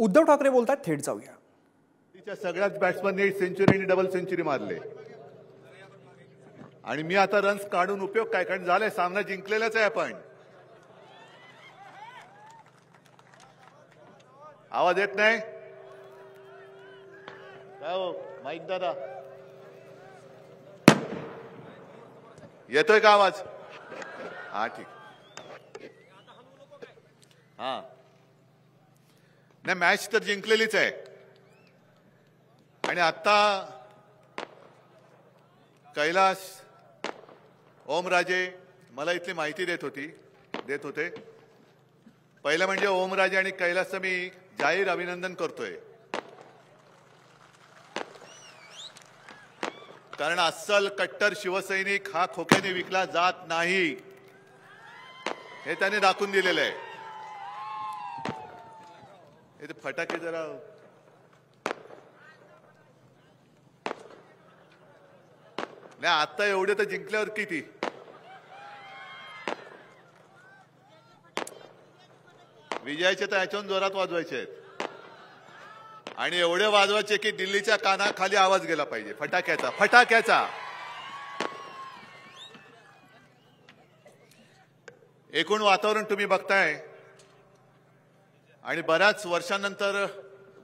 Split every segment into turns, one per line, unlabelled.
उद्धव ठाकरे बोलतात, थेट जाऊया.
तिच्या सगळ्याच बॅट्समननी सेंचुरी आणि डबल सेंचुरी मारले आणि मी आता रन्स काढून उपयोग काय, कारण झालंय सामना जिंकलेलाच आहे. आपण आवाज येत नाही काय हो माईक दादा, येतोय का आवाज? हा ठीक. हा नाही, मॅच तर जिंकलेलीच आहे. आणि आता कैलास ओमराजे मला इथली माहिती देत होते. पहिलं म्हणजे ओमराजे आणि कैलासचं मी जाहीर अभिनंदन करतोय, कारण अस्सल कट्टर शिवसैनिक हा खोक्याने विकला जात नाही हे त्याने दाखवून दिलेलं आहे. हे फटाके जरा नाही, आता एवढे तर जिंकल्यावर किती. विजयाचे तर याच्याहून जोरात वाजवायचे आहेत आणि एवढे वाजवायचे की दिल्लीच्या कानाखाली आवाज गेला पाहिजे फटाक्याचा. एकूण वातावरण तुम्ही बघताय आणि बऱ्याच वर्षांनंतर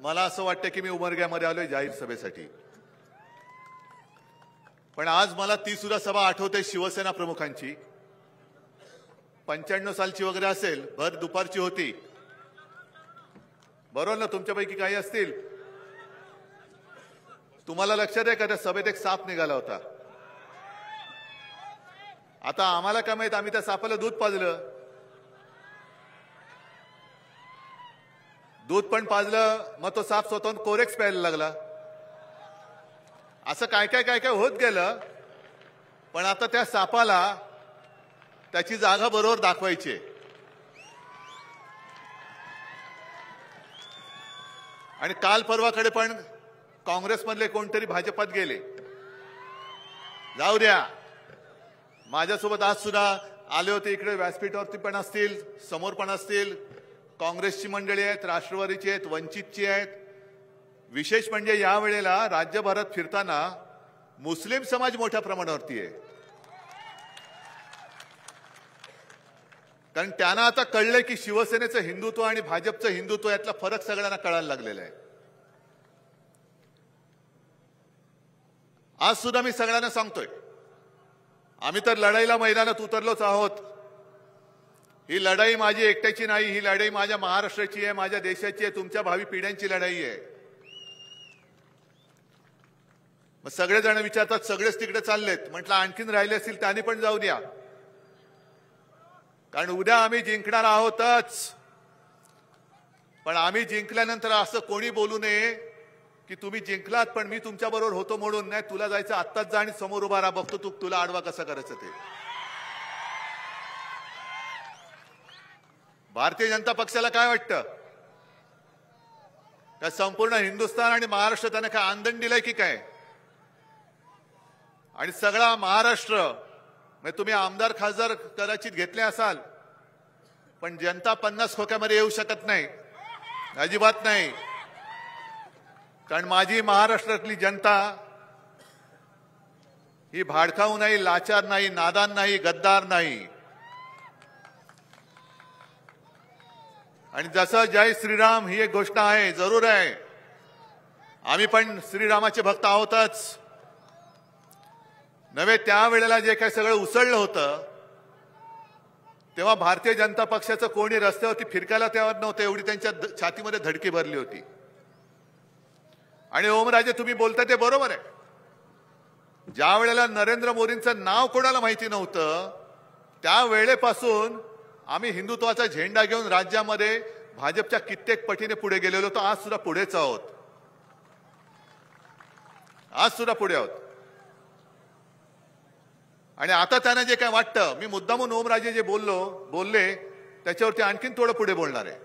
मला असं वाटतं की मी उमरग्यामध्ये आलोय जाहीर सभेसाठी. पण आज मला ती सुद्धा सभा आठवते शिवसेना प्रमुखांची. 95 सालची वगैरे असेल, भर दुपारची होती, बरोबर ना? तुमच्यापैकी काही असतील, तुम्हाला लक्षात आहे का त्या सभेत एक साप निघाला होता. आता आम्हाला काय माहित, आम्ही त्या सापाला दूध पाजलं, दूध पण पाजलं, मग तो साप स्वतःहून कोरेक्स प्यायला लागला. असं काय काय होत गेलं. पण आता त्या सापाला त्याची जागा बरोबर दाखवायची. आणि काल परवाकडे पण काँग्रेसमधले कोणतरी भाजपात गेले. जाऊ द्या, माझ्यासोबत आज सुद्धा आले होते इकडे, व्यासपीठावरती पण असतील, समोर पण असतील. काँग्रेसची मंडळी आहेत, राष्ट्रवादीची आहेत, वंचितची आहेत. विशेष म्हणजे या वेळेला राज्यभरात फिरताना मुस्लिम समाज मोठ्या प्रमाणावरती आहे, कारण त्यांना आता कळलंय की शिवसेनेचं हिंदुत्व आणि भाजपचं हिंदुत्व यातला फरक सगळ्यांना कळायला लागलेला आहे. आज सुद्धा मी सगळ्यांना सांगतोय, आम्ही तर लढाईला मैदानात उतरलोच आहोत. ही लढाई माझी एकट्याची नाही, ही लढाई माझ्या महाराष्ट्राची आहे, माझ्या देशाची आहे, तुमच्या भावी पिढ्यांची लढाई आहे. मग सगळेजण विचारतात, सगळेच तिकडे चाललेत, म्हटलं आणखीन राहिले असतील त्यांनी पण जाऊ द्या, कारण उद्या आम्ही जिंकणार आहोतच. पण आम्ही जिंकल्यानंतर असं कोणी बोलू नये की तुम्ही जिंकलात पण मी तुमच्या बरोबर होतो म्हणून. नाही, तुला जायचं आत्ताच जा आणि समोर उभा राहा, बघतो तुला आडवा कसा करायचं ते. भारतीय जनता पक्षाला काय वाटतं, का संपूर्ण हिंदुस्थान आणि महाराष्ट्र त्यांना काय आंदण दिलंय की काय? आणि सगळा महाराष्ट्र म्हणजे तुम्ही आमदार खासदार कदाचित घेतले असाल, पण जनता 50 खोक्यामध्ये येऊ शकत नाही, अजिबात नाही. कारण माझी महाराष्ट्रातली जनता ही भाडखाऊ नाही, लाचार नाही, नादान नाही, गद्दार नाही. आणि जसं जय श्रीराम ही एक गोष्ट आहे, जरूर आहे, आम्ही पण श्रीरामाचे भक्त आहोतच. नव्हे, त्यावेळेला जे काही सगळं उसळलं होतं तेव्हा भारतीय जनता पक्षाचं कोणी रस्त्यावरती फिरकायला तयार नव्हतं, एवढी त्यांच्या छातीमध्ये धडकी भरली होती. आणि ओमराजे तुम्ही बोलता ते बरोबर आहे. ज्या वेळेला नरेंद्र मोदींचं नाव कोणाला माहिती नव्हतं त्या वेळेपासून आम्ही हिंदुत्वाचा झेंडा घेऊन राज्यामध्ये भाजपच्या कित्येक पटीने पुढे गेलेलो होतो. आज सुद्धा पुढेच आहोत, आज सुद्धा पुढे आहोत. आणि आता त्यांना जे काय वाटतं, मी मुद्दामून ओमराजे जे बोलले त्याच्यावरती आणखीन थोडं पुढे बोलणार आहे.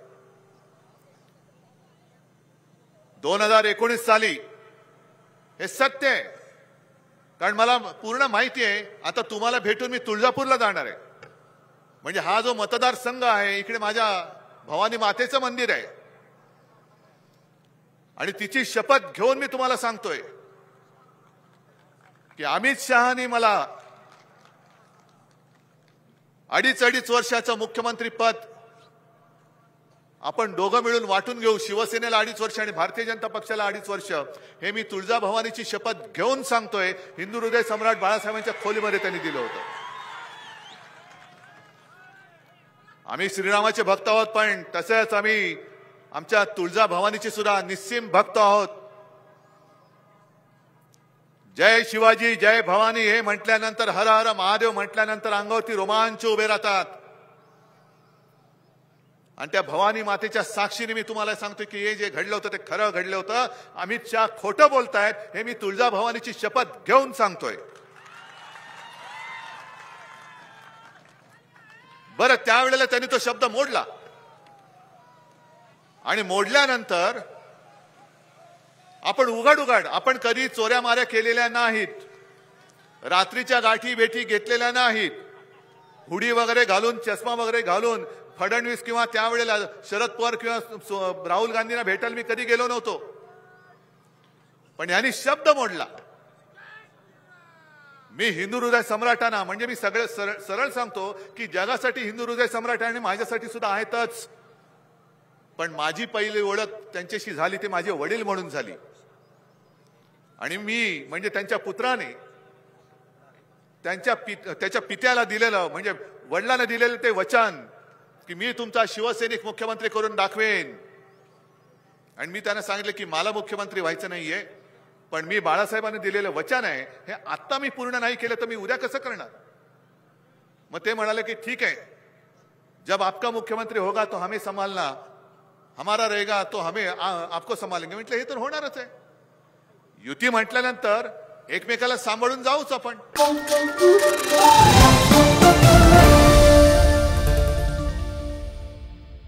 2019 साली हे सत्य आहे, कारण मला पूर्ण माहिती आहे. आता तुम्हाला भेटून मी तुळजापूरला जाणार आहे, म्हणजे हा जो मतदारसंघ आहे इकडे माझ्या भवानी मातेचं मंदिर आहे. आणि तिची शपथ घेऊन मी तुम्हाला सांगतोय की अमित शहानी मला 2.5 वर्षाचं मुख्यमंत्री पद आपण दोघं मिळून वाटून घेऊ. शिवसेनेला 2.5 वर्ष आणि भारतीय जनता पक्षाला 2.5 वर्ष. हे मी तुळजाभवानीची शपथ घेऊन सांगतोय. हिंदू हृदय सम्राट बाळासाहेबांच्या खोलीमध्ये त्यांनी दिलं होतं. आम्ही श्रीरामाचे भक्त आहोत, पण तसंच आम्ही आमच्या तुळजाभवानीचे सुद्धा निस्सीम भक्त आहोत. जय शिवाजी जय भवानी हे म्हटल्यानंतर, हर हर महादेव म्हटल्यानंतर अंगावरती रोमांच उभे राहतात. आणि त्या भवानी मातेच्या साक्षीने मी तुम्हाला सांगतो की हे जे घडलं होतं ते खरं घडलं होतं. अमित शहा खोटं बोलतायत हे मी तुळजाभवानीची शपथ घेऊन सांगतोय. बरं, त्यावेळेला त्यांनी तो शब्द मोडला आणि मोडल्यानंतर आपण उघड आपण कधी चोऱ्या माऱ्या केलेल्या नाहीत, रात्रीच्या गाठी भेटी घेतलेल्या नाहीत, हुडी वगैरे घालून चष्मा वगैरे घालून फडणवीस किंवा त्यावेळेला शरद पवार किंवा राहुल गांधींना भेटायला मी कधी गेलो नव्हतो. पण यांनी शब्द मोडला. मी हिंदू हृदय सम्राटांना, म्हणजे मी सगळं सरळ सांगतो की जगासाठी हिंदू हृदय सम्राट आणि माझ्यासाठी सुद्धा आहेतच, पण माझी पहिली ओळख त्यांच्याशी झाली ते माझे वडील म्हणून झाली. आणि मी म्हणजे त्यांच्या पुत्राने त्याच्या पित्याला दिलेलं, म्हणजे वडिलांना दिलेलं ते वचन की मी तुमचा शिवसैनिक मुख्यमंत्री करून दाखवेन. आणि मी त्यांना सांगितलं की मला मुख्यमंत्री व्हायचं नाहीये, पण मी बाळासाहेबांनी दिलेलं वचन आहे हे आता मी पूर्ण नाही केलं तर मी उद्या कसं करणार. मग ते म्हणाले की ठीक है, जब आपका मुख्यमंत्री होगा तो हमें संभालना, हमारा रहेगा तो हमें आपको संभालेंगे. म्हटलं हे तर होणारच आहे. युती म्हटल्यानंतर एकमेकाला सांभाळून जाऊच आपण.